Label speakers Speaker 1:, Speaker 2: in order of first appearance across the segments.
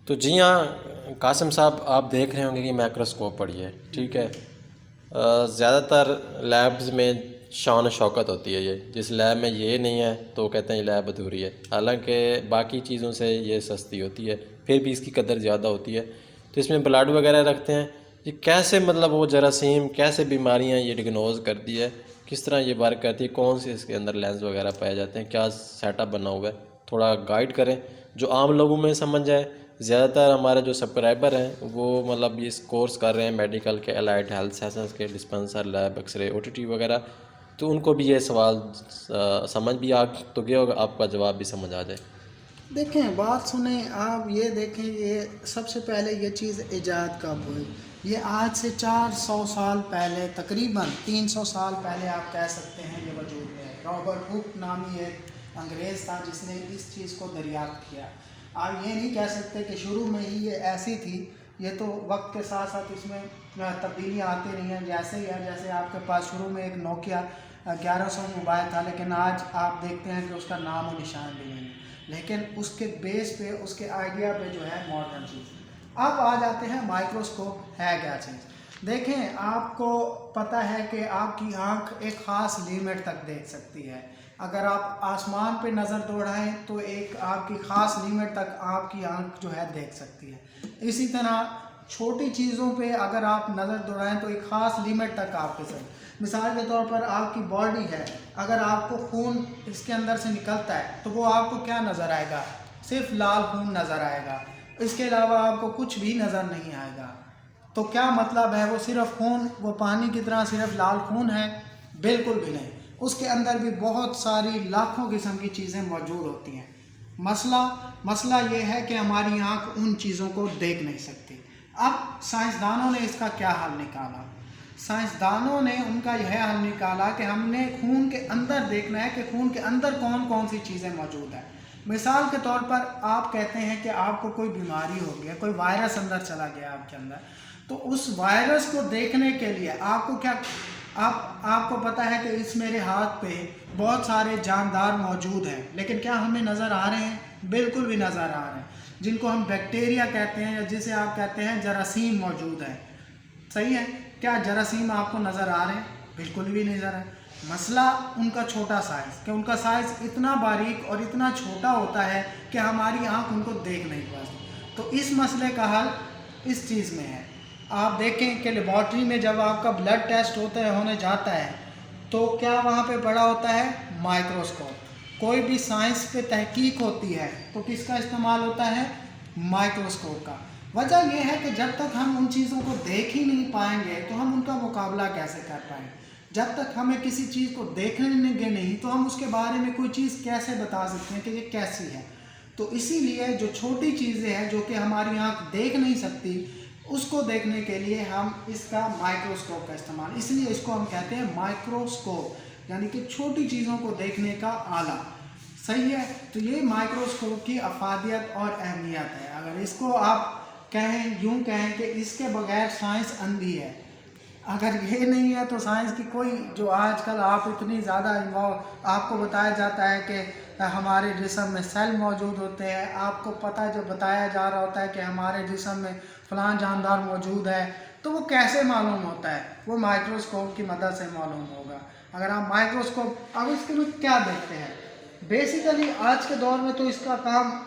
Speaker 1: تو جی ہاں قاسم صاحب، آپ دیکھ رہے ہوں گے کہ مائکروسکوپ پڑھی ہے، ٹھیک ہے۔ زیادہ تر لیبز میں شان و شوکت ہوتی ہے، یہ جس لیب میں یہ نہیں ہے تو وہ کہتے ہیں یہ لیب ادھوری ہے، حالانکہ باقی چیزوں سے یہ سستی ہوتی ہے، پھر بھی اس کی قدر زیادہ ہوتی ہے۔ تو اس میں بلڈ وغیرہ رکھتے ہیں، یہ کیسے مطلب وہ جراثیم کیسے بیماریاں یہ ڈگنوز کرتی ہے، کس طرح یہ ورک کرتی ہے، کون سے اس کے اندر لینس وغیرہ پائے جاتے ہیں، کیا سیٹ اپ بنا ہوا ہے، تھوڑا گائیڈ کریں جو عام لوگوں میں سمجھ جائے۔ زیادہ تر ہمارے جو سبسکرائبر ہیں وہ مطلب اس کورس کر رہے ہیں میڈیکل کے، الائڈ ہیلتھ سائنسز کے، dispenser, lab, X ray, O T T وغیرہ، تو ان کو بھی یہ سوال سمجھ بھی آ تو گیا ہوگا، آپ کا جواب بھی سمجھ آ جائے۔
Speaker 2: دیکھیں بات سنیں آپ، یہ دیکھیں یہ سب سے پہلے یہ چیز ایجاد کب ہوئی؟ یہ آج سے 400 سال پہلے، تقریباً 300 سال پہلے آپ کہہ سکتے ہیں یہ وجود میں ہے۔ رابرٹ ہک نامی ایک انگریز تھا جس نے اس چیز کو دریافت کیا۔ آپ یہ نہیں کہہ سکتے کہ شروع میں ہی یہ ایسی تھی، یہ تو وقت کے ساتھ ساتھ اس میں تبدیلیاں آتی رہی ہیں، جیسے ہی ہے جیسے آپ کے پاس شروع میں ایک نوکیا 1100 موبائل تھا، لیکن آج آپ دیکھتے ہیں کہ اس کا نام و نشان بھی نہیں ہے، لیکن اس کے بیس پہ، اس کے آئیڈیا پہ جو ہے ماڈرن چیز۔ اب آ جاتے ہیں مائکروسکوپ ہے کیا چیز۔ دیکھیں آپ کو پتہ ہے کہ آپ کی آنکھ ایک خاص لیمٹ تک دیکھ سکتی ہے، اگر آپ آسمان پہ نظر دوڑائیں تو ایک آپ کی خاص لیمٹ تک آپ کی آنکھ جو ہے دیکھ سکتی ہے۔ اسی طرح چھوٹی چیزوں پہ اگر آپ نظر دوڑائیں تو ایک خاص لیمٹ تک آپ کے ساتھ، مثال کے طور پر آپ کی باڈی ہے، اگر آپ کو خون اس کے اندر سے نکلتا ہے تو وہ آپ کو کیا نظر آئے گا؟ صرف لال خون نظر آئے گا، اس کے علاوہ آپ کو کچھ بھی نظر نہیں آئے گا۔ تو کیا مطلب ہے؟ وہ صرف خون، وہ پانی کی طرح صرف لال خون ہے؟ بالکل بھی نہیں، اس کے اندر بھی بہت ساری لاکھوں قسم کی چیزیں موجود ہوتی ہیں۔ مسئلہ یہ ہے کہ ہماری آنکھ ان چیزوں کو دیکھ نہیں سکتی۔ اب سائنسدانوں نے اس کا کیا حل نکالا؟ سائنسدانوں نے ان کا یہ حل نکالا کہ ہم نے خون کے اندر دیکھنا ہے کہ خون کے اندر کون کون سی چیزیں موجود ہیں۔ مثال کے طور پر آپ کہتے ہیں کہ آپ کو کوئی بیماری ہو گیا، کوئی وائرس اندر چلا گیا آپ کے اندر، تو اس وائرس کو دیکھنے کے لیے آپ کو کیا، آپ کو پتہ ہے کہ اس میرے ہاتھ پہ بہت سارے جاندار موجود ہیں، لیکن کیا ہمیں نظر آ رہے ہیں؟ بالکل بھی نظر آ رہے ہیں، جن کو ہم بیکٹیریا کہتے ہیں یا جسے آپ کہتے ہیں جراثیم موجود ہیں۔ صحیح ہے؟ کیا جراثیم آپ کو نظر آ رہے ہیں؟ بالکل بھی نہیں نظر آ رہے۔ مسئلہ ان کا چھوٹا سائز، کہ ان کا سائز اتنا باریک اور اتنا چھوٹا ہوتا ہے کہ ہماری آنکھ ان کو دیکھ نہیں پاتی۔ تو اس مسئلے کا حل اس چیز میں ہے۔ آپ دیکھیں کہ لیبارٹری میں جب آپ کا بلڈ ٹیسٹ ہونے جاتا ہے تو کیا وہاں پہ بڑا ہوتا ہے؟ مائکروسکوپ۔ کوئی بھی سائنس پہ تحقیق ہوتی ہے تو کس کا استعمال ہوتا ہے؟ مائکروسکوپ کا۔ وجہ یہ ہے کہ جب تک ہم ان چیزوں کو دیکھ ہی نہیں پائیں گے تو ہم ان کا مقابلہ کیسے کر پائیں گے؟ جب تک ہمیں کسی چیز کو دیکھنے گے نہیں تو ہم اس کے بارے میں کوئی چیز کیسے بتا سکتے ہیں کہ یہ کیسی ہے؟ تو اسی لیے جو چھوٹی چیزیں ہیں جو کہ ہماری آنکھ دیکھ نہیں سکتی، اس کو دیکھنے کے لیے ہم اس کا مائکروسکوپ کا استعمال، اس لیے اس کو ہم کہتے ہیں مائکروسکوپ، یعنی کہ چھوٹی چیزوں کو دیکھنے کا آلہ۔ صحیح ہے؟ تو یہ مائکروسکوپ کی افادیت اور اہمیت ہے۔ اگر اس کو آپ یوں کہیں کہ اس کے بغیر سائنس اندھی ہے، اگر یہ نہیں ہے تو سائنس کی کوئی، جو آج کل آپ اتنی زیادہ آپ کو بتایا جاتا ہے کہ ہمارے جسم میں سیل موجود ہوتے ہیں، آپ کو پتہ جو بتایا جا رہا ہوتا ہے کہ ہمارے جسم میں فلاں جاندار موجود ہے، تو وہ کیسے معلوم ہوتا ہے؟ وہ مائکروسکوپ کی مدد سے معلوم ہوگا۔ اگر آپ مائکروسکوپ، اب اس کے میں کیا دیکھتے ہیں؟ بیسیکلی آج کے دور میں تو اس کا کام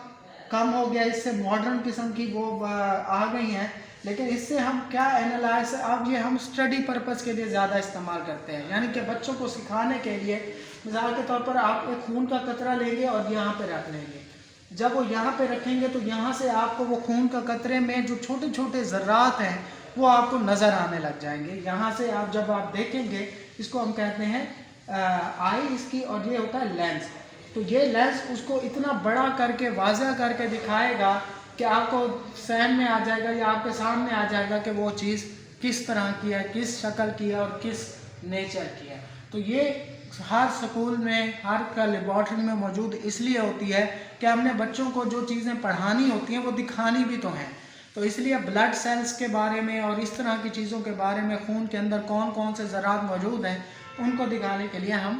Speaker 2: کم ہو گیا، اس سے ماڈرن قسم کی وہ آ گئی ہیں، لیکن اس سے ہم کیا اینالائز، اب یہ ہم اسٹڈی پرپس کے لیے زیادہ استعمال کرتے ہیں، یعنی کہ بچوں کو سکھانے کے لیے۔ مثال کے طور پر آپ ایک خون کا قطرہ لیں گے اور یہاں پہ رکھ لیں گے، جب وہ یہاں پہ رکھیں گے تو یہاں سے آپ کو وہ خون کا قطرے میں جو چھوٹے چھوٹے ذرات ہیں وہ آپ کو نظر آنے لگ جائیں گے۔ یہاں سے آپ جب آپ دیکھیں گے، اس کو ہم کہتے ہیں آئی اس کی، اور یہ ہوتا ہے لینس۔ تو یہ لینس اس کو اتنا بڑا کر کے واضح کر کے دکھائے گا کہ آپ کو ذہن میں آ جائے گا یا آپ کے سامنے آ جائے گا کہ وہ چیز کس طرح کی ہے، کس شکل کی ہے اور کس نیچر کی ہے۔ تو یہ ہر سکول میں، ہر لیبارٹری میں موجود اس لیے ہوتی ہے کہ ہم نے بچوں کو جو چیزیں پڑھانی ہوتی ہیں وہ دکھانی بھی تو ہیں۔ تو اس لیے بلڈ سیلز کے بارے میں اور اس طرح کی چیزوں کے بارے میں، خون کے اندر کون کون سے ذرات موجود ہیں، ان کو دکھانے کے لیے ہم